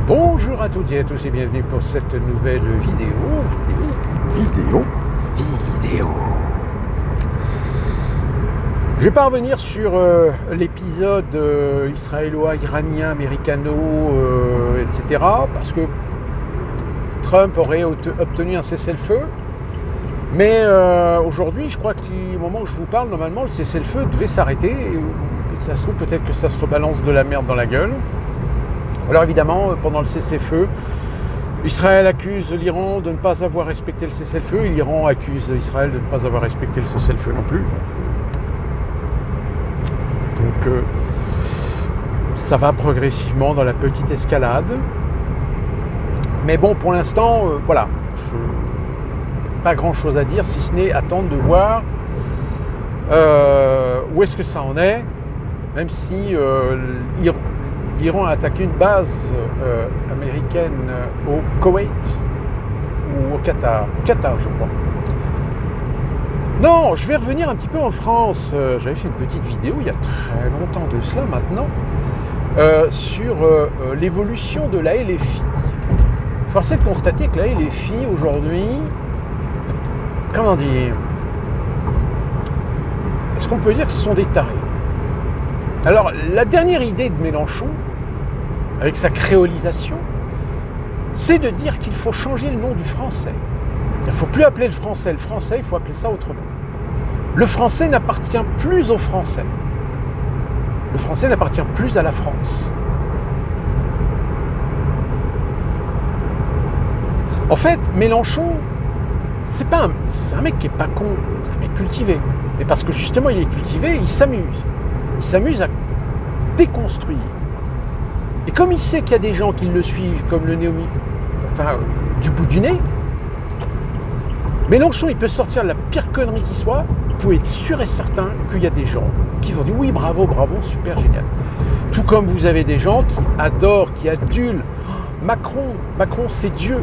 Bonjour à toutes et à tous et bienvenue pour cette nouvelle vidéo. Je vais pas revenir sur l'épisode israélo-iranien, américano, etc. parce que Trump aurait obtenu un cessez-le-feu. Mais aujourd'hui, je crois qu'au moment où je vous parle, normalement, le cessez-le-feu devait s'arrêter. Ça se trouve, peut-être que ça se rebalance de la merde dans la gueule. Alors évidemment, pendant le cessez-le-feu, Israël accuse l'Iran de ne pas avoir respecté le cessez-le-feu et l'Iran accuse Israël de ne pas avoir respecté le cessez-le-feu non plus. Donc ça va progressivement dans la petite escalade. Mais bon, pour l'instant, voilà. Pas grand-chose à dire, si ce n'est attendre de voir où est-ce que ça en est, même si l'Iran a attaqué une base américaine au Koweït ou au Qatar. Au Qatar, je crois. Non, je vais revenir un petit peu en France. J'avais fait une petite vidéo il y a très longtemps de cela maintenant sur l'évolution de la LFI. Force est de constater que la LFI aujourd'hui, comment dire, est-ce qu'on peut dire que ce sont des tarés? Alors, la dernière idée de Mélenchon, avec sa créolisation, c'est de dire qu'il faut changer le nom du français. Il ne faut plus appeler le français, il faut appeler ça autrement. Le français n'appartient plus aux Français. Le français n'appartient plus à la France. En fait, Mélenchon, c'est un mec qui est pas con, c'est un mec cultivé. Mais parce que justement il est cultivé, il s'amuse. Il s'amuse à déconstruire. Et comme il sait qu'il y a des gens qui le suivent comme le néomi, du bout du nez, Mélenchon, il peut sortir la pire connerie qui soit, vous pouvez être sûr et certain qu'il y a des gens qui vont dire oui, bravo, super génial. Tout comme vous avez des gens qui adorent, qui adulent Macron, c'est Dieu.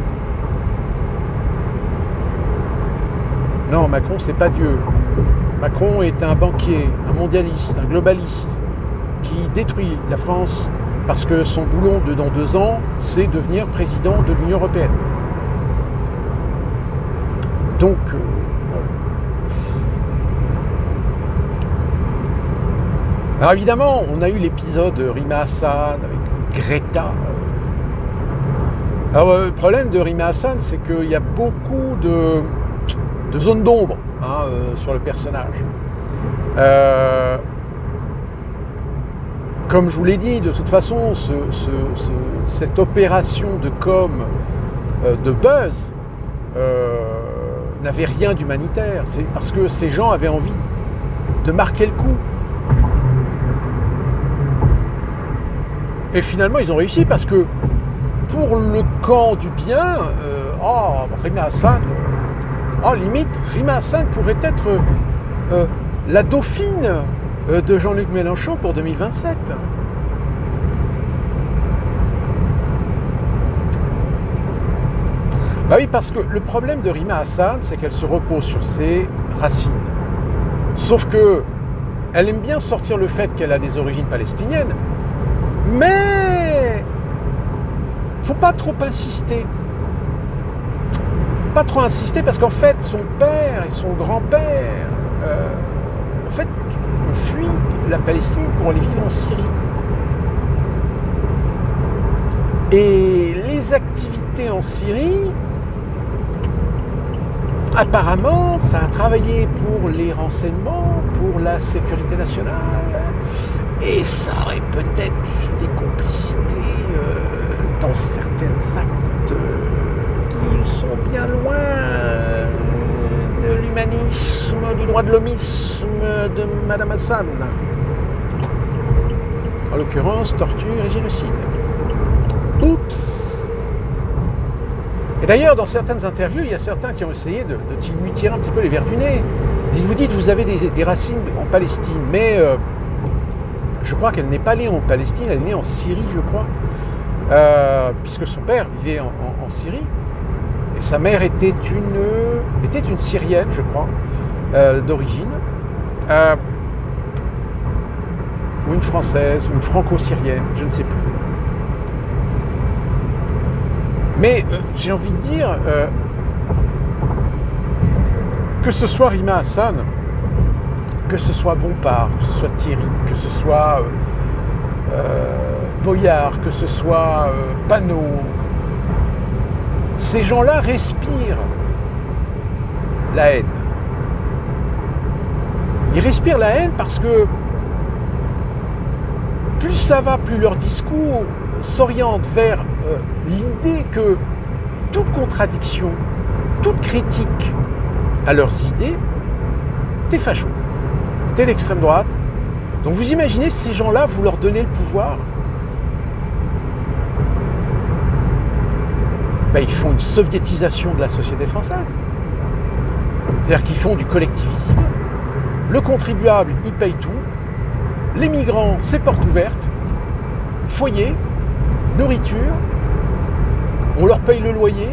Non, Macron, c'est pas Dieu. Macron est un banquier, un mondialiste, un globaliste qui détruit la France parce que son boulot dans 2 ans, c'est devenir président de l'Union européenne. Donc, bon. Alors évidemment, on a eu l'épisode Rima Hassan avec Greta. Alors le problème de Rima Hassan, c'est qu'il y a beaucoup de zones d'ombre sur le personnage. Comme je vous l'ai dit, de toute façon, cette opération de com, de buzz, n'avait rien d'humanitaire. C'est parce que ces gens avaient envie de marquer le coup. Et finalement, ils ont réussi parce que pour le camp du bien, Rima Hassan, limite, Rima Hassan pourrait être la dauphine de Jean-Luc Mélenchon pour 2027. Bah oui, parce que le problème de Rima Hassan, c'est qu'elle se repose sur ses racines. Sauf que elle aime bien sortir le fait qu'elle a des origines palestiniennes, mais faut pas trop insister. Pas trop insister parce qu'en fait son père et son grand-père ont fui la Palestine pour aller vivre en Syrie. Et les activités en Syrie, apparemment, ça a travaillé pour les renseignements, pour la sécurité nationale, et ça aurait peut-être des complicités dans certains actes qui sont bien loin de l'humanisme, du droit de l'homisme de Madame Hassan. En l'occurrence, torture et génocide. Oups! Et d'ailleurs, dans certaines interviews, il y a certains qui ont essayé de lui tirer un petit peu les verres du nez. Ils vous disent, vous avez des racines en Palestine, mais je crois qu'elle n'est pas née en Palestine, elle est née en Syrie, je crois, puisque son père vivait en Syrie. Et sa mère était une Syrienne, je crois, d'origine, ou une Française, ou une Franco-Syrienne, je ne sais plus. Mais j'ai envie de dire, que ce soit Rima Hassan, que ce soit Bompard, que ce soit Thierry, que ce soit Boyard, que ce soit Panot, ces gens-là respirent la haine. Ils respirent la haine parce que plus ça va, plus leur discours s'oriente vers l'idée que toute contradiction, toute critique à leurs idées, t'es facho, t'es d'extrême droite. Donc vous imaginez ces gens-là, vous leur donnez le pouvoir, ben, ils font une soviétisation de la société française. C'est-à-dire qu'ils font du collectivisme. Le contribuable, il paye tout. Les migrants, c'est porte ouverte. Foyer, nourriture. On leur paye le loyer.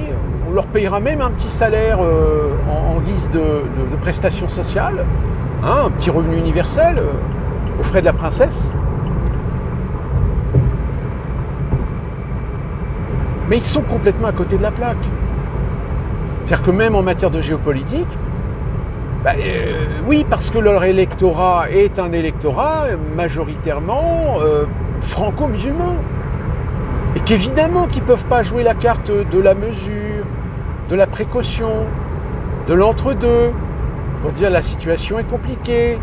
On leur payera même un petit salaire en guise de prestations sociales. Un petit revenu universel aux frais de la princesse. Mais ils sont complètement à côté de la plaque. C'est-à-dire que même en matière de géopolitique, oui, parce que leur électorat est un électorat majoritairement franco-musulman. Et qu'évidemment qu'ils ne peuvent pas jouer la carte de la mesure, de la précaution, de l'entre-deux, pour dire la situation est compliquée.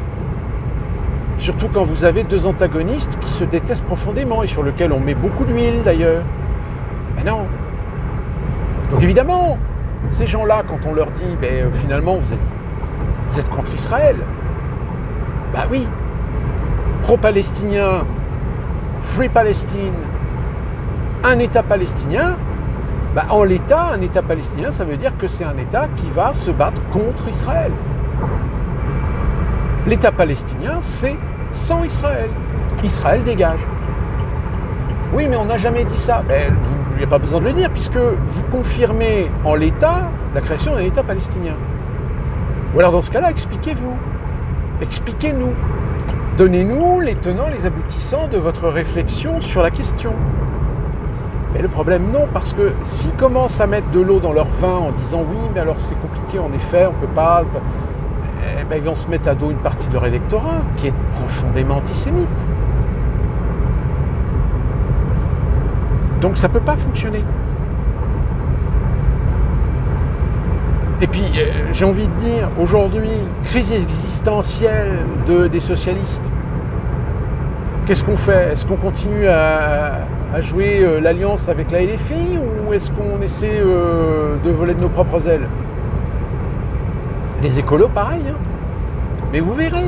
Surtout quand vous avez deux antagonistes qui se détestent profondément et sur lesquels on met beaucoup d'huile d'ailleurs. Mais non. Donc évidemment, ces gens-là, quand on leur dit finalement vous êtes contre Israël, bah oui, pro-palestinien, Free Palestine, un État palestinien, en l'état, un État palestinien, ça veut dire que c'est un État qui va se battre contre Israël. L'État palestinien, c'est sans Israël. Israël dégage. Oui, mais on n'a jamais dit ça. Il n'y a pas besoin de le dire, puisque vous confirmez en l'état la création d'un État palestinien. Ou alors dans ce cas-là, expliquez-vous. Expliquez-nous. Donnez-nous les tenants, les aboutissants de votre réflexion sur la question. Mais le problème, non, parce que s'ils commencent à mettre de l'eau dans leur vin en disant oui, mais alors c'est compliqué, en effet, on ne peut pas... ils vont se mettre à dos une partie de leur électorat qui est profondément antisémite. Donc ça ne peut pas fonctionner. Et puis, j'ai envie de dire, aujourd'hui, crise existentielle des socialistes. Qu'est-ce qu'on fait? Est-ce qu'on continue à jouer l'alliance avec la LFI ou est-ce qu'on essaie de voler de nos propres ailes? Les écolos, pareil. Hein. Mais vous verrez.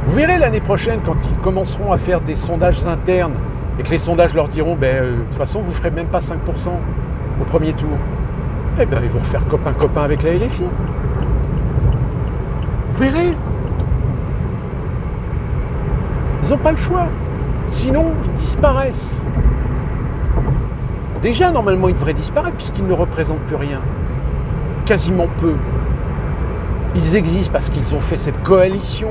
Vous verrez l'année prochaine, quand ils commenceront à faire des sondages internes et que les sondages leur diront de toute façon, vous ne ferez même pas 5% au premier tour. Ils vont faire copain-copain avec la LFI. Vous verrez. Ils n'ont pas le choix. Sinon, ils disparaissent. Déjà, normalement, ils devraient disparaître puisqu'ils ne représentent plus rien. Quasiment peu. Ils existent parce qu'ils ont fait cette coalition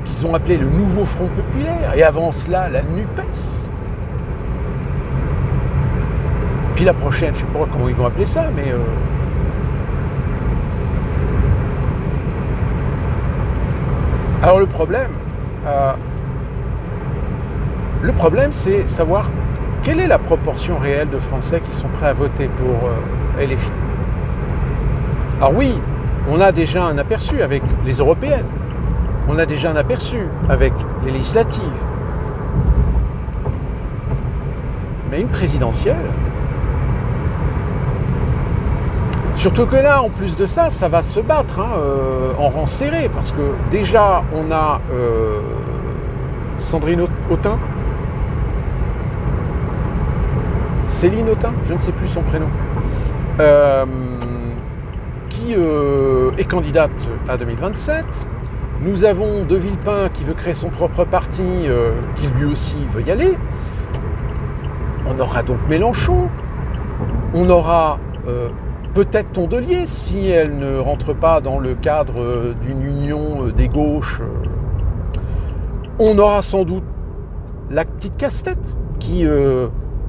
qu'ils ont appelée le Nouveau Front Populaire. Et avant cela, la NUPES. Puis la prochaine, je ne sais pas comment ils vont appeler ça, mais... Alors le problème, c'est savoir quelle est la proportion réelle de Français qui sont prêts à voter pour LFI. Alors oui, on a déjà un aperçu avec les européennes. On a déjà un aperçu avec les législatives. Mais une présidentielle... Surtout que là, en plus de ça, ça va se battre en rang serré, parce que déjà, on a Sandrine Autain, Céline Autain, je ne sais plus son prénom, qui est candidate à 2027. Nous avons De Villepin qui veut créer son propre parti, qui lui aussi veut y aller. On aura donc Mélenchon, on aura... peut-être Tondelier, si elle ne rentre pas dans le cadre d'une union des gauches. On aura sans doute la petite casse-tête qui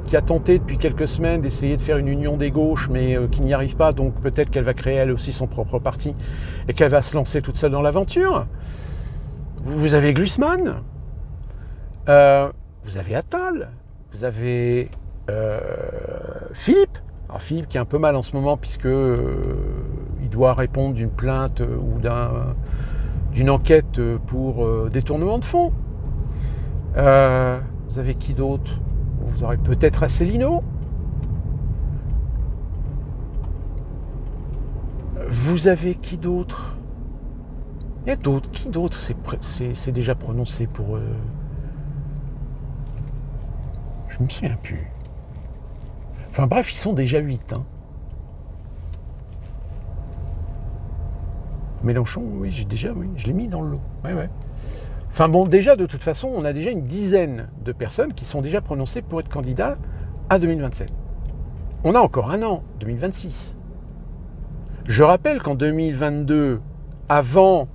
qui a tenté depuis quelques semaines d'essayer de faire une union des gauches, mais qui n'y arrive pas, donc peut-être qu'elle va créer elle aussi son propre parti et qu'elle va se lancer toute seule dans l'aventure. Vous avez Glucksmann, vous avez Attal, vous avez Philippe. Alors Philippe qui est un peu mal en ce moment puisque il doit répondre d'une plainte ou d'une enquête pour détournement de fonds. Vous avez qui d'autre? Vous aurez peut-être Asselineau. Vous avez qui d'autre? Il y a d'autres. Qui d'autre c'est déjà prononcé pour... Je me souviens plus. Enfin bref, ils sont déjà 8. Hein. Mélenchon, oui, je l'ai mis dans le lot. Ouais. Enfin bon, déjà, de toute façon, on a déjà une dizaine de personnes qui sont déjà prononcées pour être candidats à 2027. On a encore un an, 2026. Je rappelle qu'en 2022, avant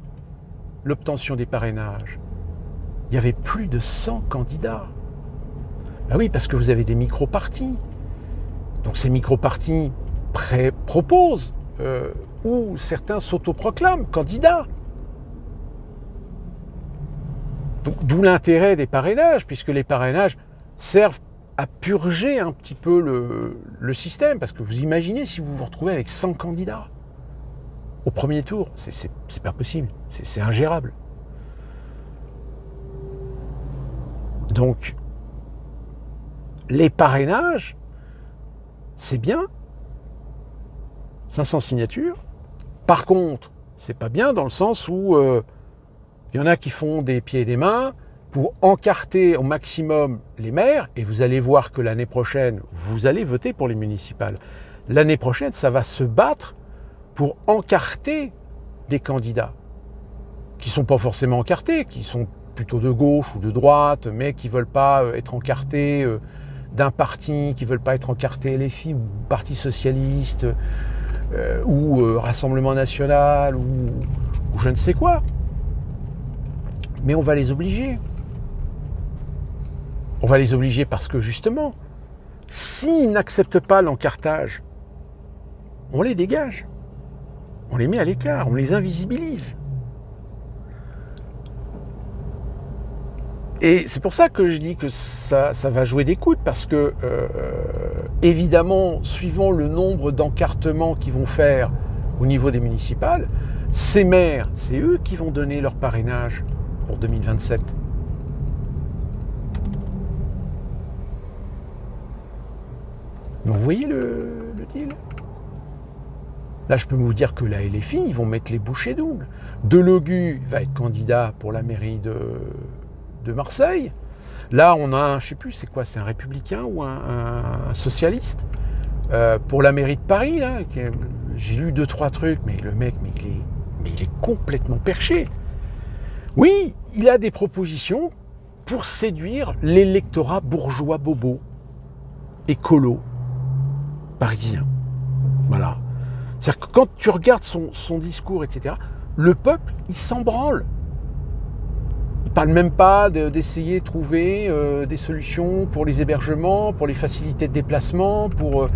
l'obtention des parrainages, il y avait plus de 100 candidats. Ben oui, parce que vous avez des micro-partis. Donc ces micro-partis proposent, ou certains s'autoproclament candidats. D'où l'intérêt des parrainages, puisque les parrainages servent à purger un petit peu le système, parce que vous imaginez si vous vous retrouvez avec 100 candidats au premier tour, c'est pas possible, c'est ingérable. Donc, les parrainages, c'est bien, 500 signatures. Par contre, c'est pas bien dans le sens où il y en a qui font des pieds et des mains pour encarter au maximum les maires, et vous allez voir que l'année prochaine, vous allez voter pour les municipales. L'année prochaine, ça va se battre pour encarter des candidats qui ne sont pas forcément encartés, qui sont plutôt de gauche ou de droite, mais qui ne veulent pas être encartés d'un parti, qui ne veulent pas être encartés LFI ou Parti Socialiste ou Rassemblement National ou je ne sais quoi. Mais on va les obliger. On va les obliger parce que justement, s'ils n'acceptent pas l'encartage, on les dégage. On les met à l'écart, on les invisibilise. Et c'est pour ça que je dis que ça va jouer des coudes, parce que, évidemment, suivant le nombre d'encartements qu'ils vont faire au niveau des municipales, ces maires, c'est eux qui vont donner leur parrainage pour 2027. Donc vous voyez le deal ? Là, je peux vous dire que la LFI, ils vont mettre les bouchées doubles. Delogu va être candidat pour la mairie de Marseille. Là, on a je sais plus, c'est quoi, c'est un républicain ou un socialiste pour la mairie de Paris. Là, j'ai lu 2-3 trucs, mais le mec, il est complètement perché. Oui, il a des propositions pour séduire l'électorat bourgeois bobo, écolo, parisien. Voilà. C'est-à-dire que quand tu regardes son discours, etc., le peuple, il s'en branle. Il ne parle même pas d'essayer de trouver des solutions pour les hébergements, pour les facilités de déplacement, pour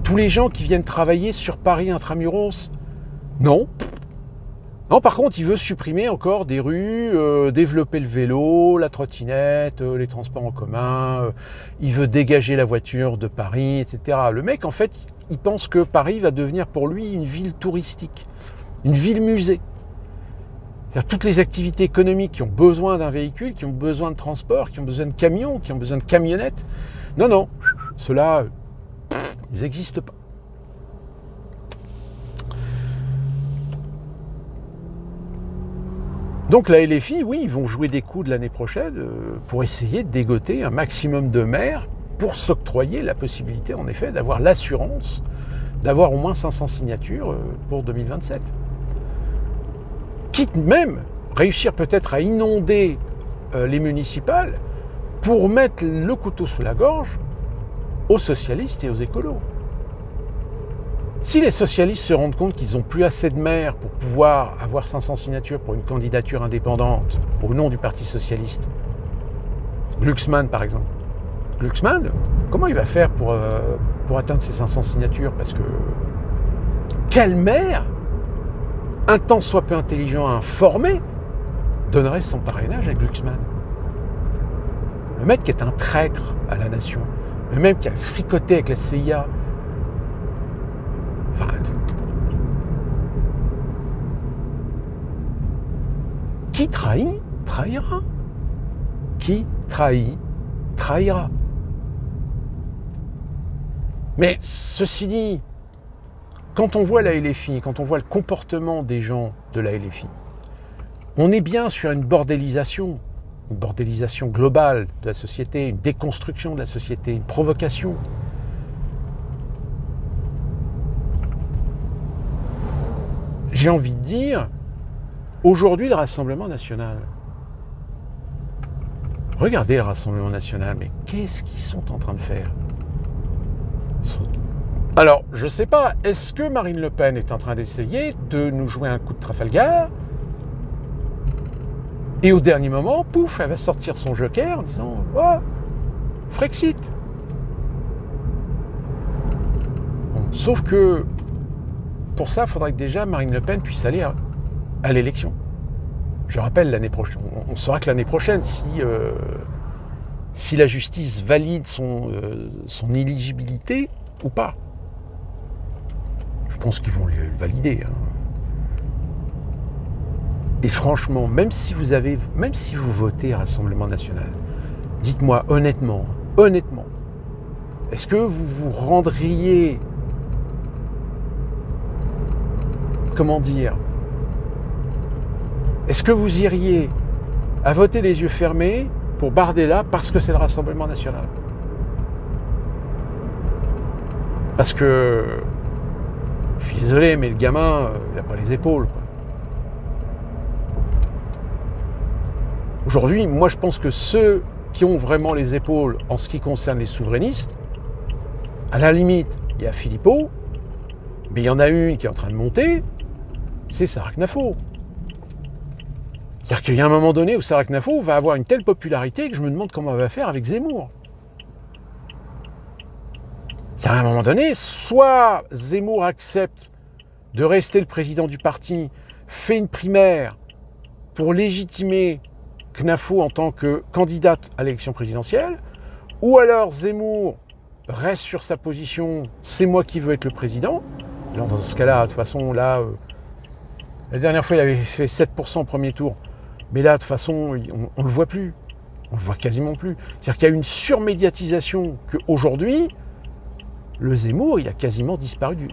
tous les gens qui viennent travailler sur Paris intramuros. Non. Non, par contre, il veut supprimer encore des rues, développer le vélo, la trottinette, les transports en commun. Il veut dégager la voiture de Paris, etc. Le mec, en fait, il pense que Paris va devenir pour lui une ville touristique, une ville musée. C'est-à-dire toutes les activités économiques qui ont besoin d'un véhicule, qui ont besoin de transport, qui ont besoin de camions, qui ont besoin de camionnettes. Non, ceux-là, ils n'existent pas. Donc la LFI, oui, ils vont jouer des coups de l'année prochaine pour essayer de dégoter un maximum de maires pour s'octroyer la possibilité, en effet, d'avoir l'assurance d'avoir au moins 500 signatures pour 2027. Quitte même réussir peut-être à inonder les municipales pour mettre le couteau sous la gorge aux socialistes et aux écolos. Si les socialistes se rendent compte qu'ils n'ont plus assez de maires pour pouvoir avoir 500 signatures pour une candidature indépendante au nom du Parti socialiste, Glucksmann par exemple, Glucksmann, comment il va faire pour atteindre ces 500 signatures? Parce que quel maire, un tant soit peu intelligent, informé, donnerait son parrainage à Glucksmann? Le mec qui est un traître à la nation, le mec qui a fricoté avec la CIA. Enfin, qui trahit, trahira. Qui trahit, trahira. Mais ceci dit, quand on voit la LFI, quand on voit le comportement des gens de la LFI, on est bien sur une bordélisation globale de la société, une déconstruction de la société, une provocation. J'ai envie de dire, aujourd'hui le Rassemblement national, regardez le Rassemblement national, mais qu'est-ce qu'ils sont en train de faire? Alors, je ne sais pas, est-ce que Marine Le Pen est en train d'essayer de nous jouer un coup de Trafalgar? Et au dernier moment, pouf, elle va sortir son joker en disant « Oh, Frexit !» Bon, sauf que, pour ça, il faudrait que déjà Marine Le Pen puisse aller à l'élection. Je rappelle, l'année prochaine, on saura que l'année prochaine, si la justice valide son éligibilité ou pas. Je pense qu'ils vont le valider. Hein. Et franchement, même si vous votez Rassemblement National, dites-moi honnêtement, est-ce que vous vous rendriez, comment dire, est-ce que vous iriez à voter les yeux fermés pour Bardella parce que c'est le Rassemblement National? Parce que, je suis désolé, mais le gamin, il n'a pas les épaules, quoi. Aujourd'hui, moi je pense que ceux qui ont vraiment les épaules en ce qui concerne les souverainistes, à la limite, il y a Philippot, mais il y en a une qui est en train de monter, c'est Sarah Knafo. C'est-à-dire qu'il y a un moment donné où Sarah Knafo va avoir une telle popularité que je me demande comment elle va faire avec Zemmour. Il y a un moment donné, soit Zemmour accepte de rester le président du parti, fait une primaire pour légitimer Knafo en tant que candidate à l'élection présidentielle, ou alors Zemmour reste sur sa position, c'est moi qui veux être le président. Alors dans ce cas-là, de toute façon, là, la dernière fois, il avait fait 7% au premier tour, mais là, de toute façon, on ne le voit plus. On le voit quasiment plus. C'est-à-dire qu'il y a une surmédiatisation qu'aujourd'hui, le Zemmour, il a quasiment disparu du...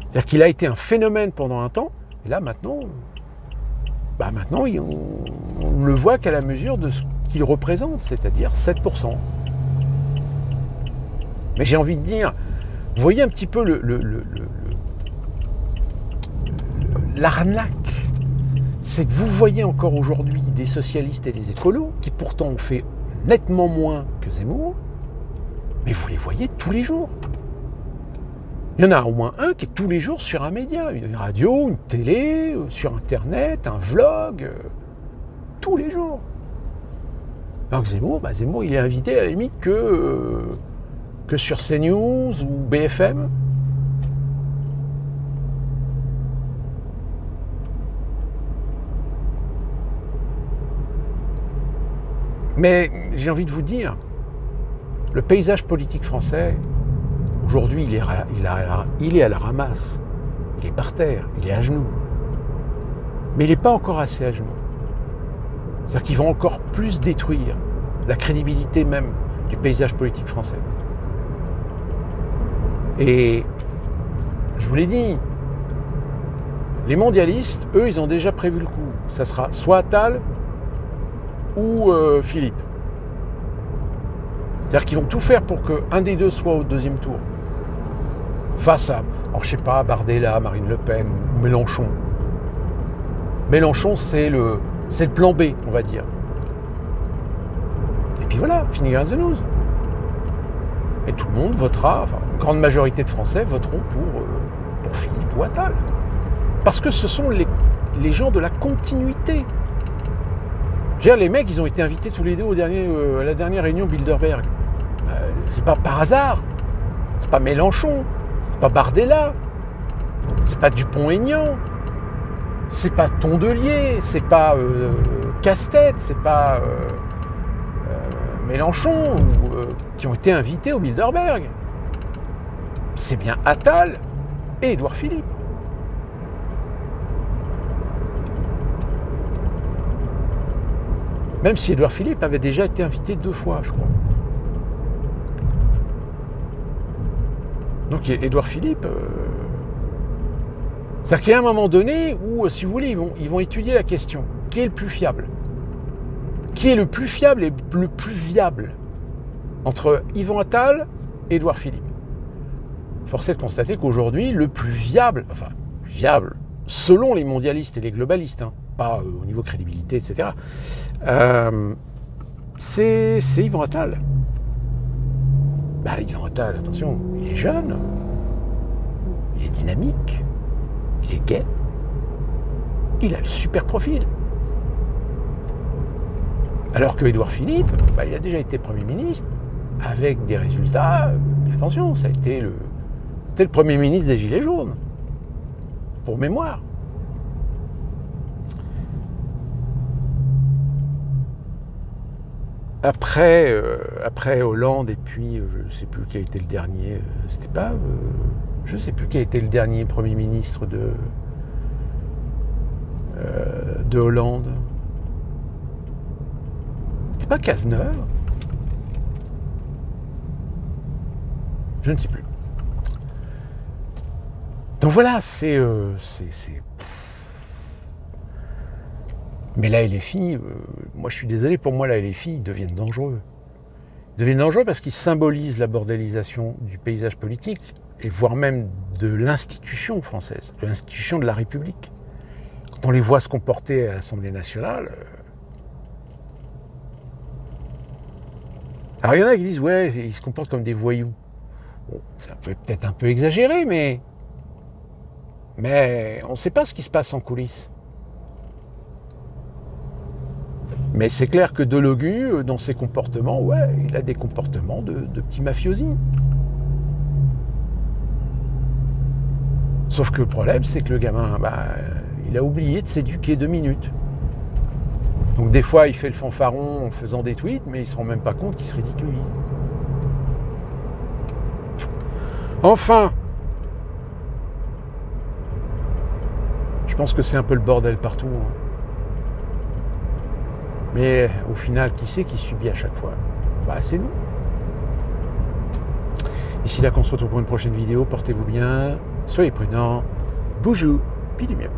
C'est-à-dire qu'il a été un phénomène pendant un temps, et là, maintenant... Maintenant, on ne le voit qu'à la mesure de ce qu'il représente, c'est-à-dire 7%. Mais j'ai envie de dire, vous voyez un petit peu l'arnaque. C'est que vous voyez encore aujourd'hui des socialistes et des écolos qui pourtant ont fait nettement moins que Zemmour, mais vous les voyez tous les jours. Il y en a au moins un qui est tous les jours sur un média, une radio, une télé, sur Internet, un vlog, tous les jours. Alors que Zemmour, il est invité à la limite que sur CNews ou BFM. Mais j'ai envie de vous dire, le paysage politique français, aujourd'hui, il est à la ramasse, il est par terre, il est à genoux. Mais il n'est pas encore assez à genoux. C'est-à-dire qu'il va encore plus détruire la crédibilité même du paysage politique français. Et je vous l'ai dit, les mondialistes, eux, ils ont déjà prévu le coup. Ça sera soit Attal ou Philippe. C'est-à-dire qu'ils vont tout faire pour qu'un des deux soit au deuxième tour. Face à, alors je sais pas, Bardella, Marine Le Pen ou Mélenchon. Mélenchon, c'est le plan B, on va dire. Et puis voilà, fini the news. Et tout le monde votera, enfin, une grande majorité de Français voteront pour Philippe ou Attal. Parce que ce sont les gens de la continuité Je veux dire, les mecs, ils ont été invités tous les deux à la dernière réunion Bilderberg. C'est pas par hasard. C'est pas Mélenchon. C'est pas Bardella. C'est pas Dupont-Aignan. C'est pas Tondelier. C'est pas Casse-Tête. C'est pas Mélenchon qui ont été invités au Bilderberg. C'est bien Attal et Édouard Philippe. Même si Édouard Philippe avait déjà été invité 2 fois, je crois. Donc Édouard Philippe... C'est-à-dire qu'il y a un moment donné où, si vous voulez, ils vont étudier la question. Qui est le plus fiable ? Qui est le plus fiable et le plus viable entre Yvon Attal et Édouard Philippe ? Force est de constater qu'aujourd'hui, le plus viable, selon les mondialistes et les globalistes, hein, pas au niveau crédibilité, etc., c'est Yvon Attal. Yvon Attal, attention, il est jeune, il est dynamique, il est gai, il a le super profil. Alors que Édouard Philippe, il a déjà été Premier ministre, avec des résultats, attention, ça a été le Premier ministre des Gilets jaunes, pour mémoire. Après Hollande, et puis je ne sais plus qui a été le dernier, je ne sais plus qui a été le dernier Premier ministre de Hollande. C'était pas Cazeneuve ? Je ne sais plus. Donc voilà, c'est... Mais la LFI, moi je suis désolé, pour moi la LFI, ils deviennent dangereux. Ils deviennent dangereux parce qu'ils symbolisent la bordélisation du paysage politique, et voire même de l'institution française, de l'institution de la République. Quand on les voit se comporter à l'Assemblée nationale... Alors il y en a qui disent, ouais, ils se comportent comme des voyous. Bon, ça peut être un peu exagéré, mais on ne sait pas ce qui se passe en coulisses. Mais c'est clair que Delogu, dans ses comportements, il a des comportements de petits mafiosi. Sauf que le problème, c'est que le gamin, il a oublié de s'éduquer 2 minutes. Donc des fois, il fait le fanfaron en faisant des tweets, mais il ne se rend même pas compte qu'il se ridiculise. Enfin, je pense que c'est un peu le bordel partout. Mais au final, qui c'est qui subit à chaque fois ? C'est nous. D'ici là, qu'on se retrouve pour une prochaine vidéo. Portez-vous bien, soyez prudents, bougou, puis du mieux.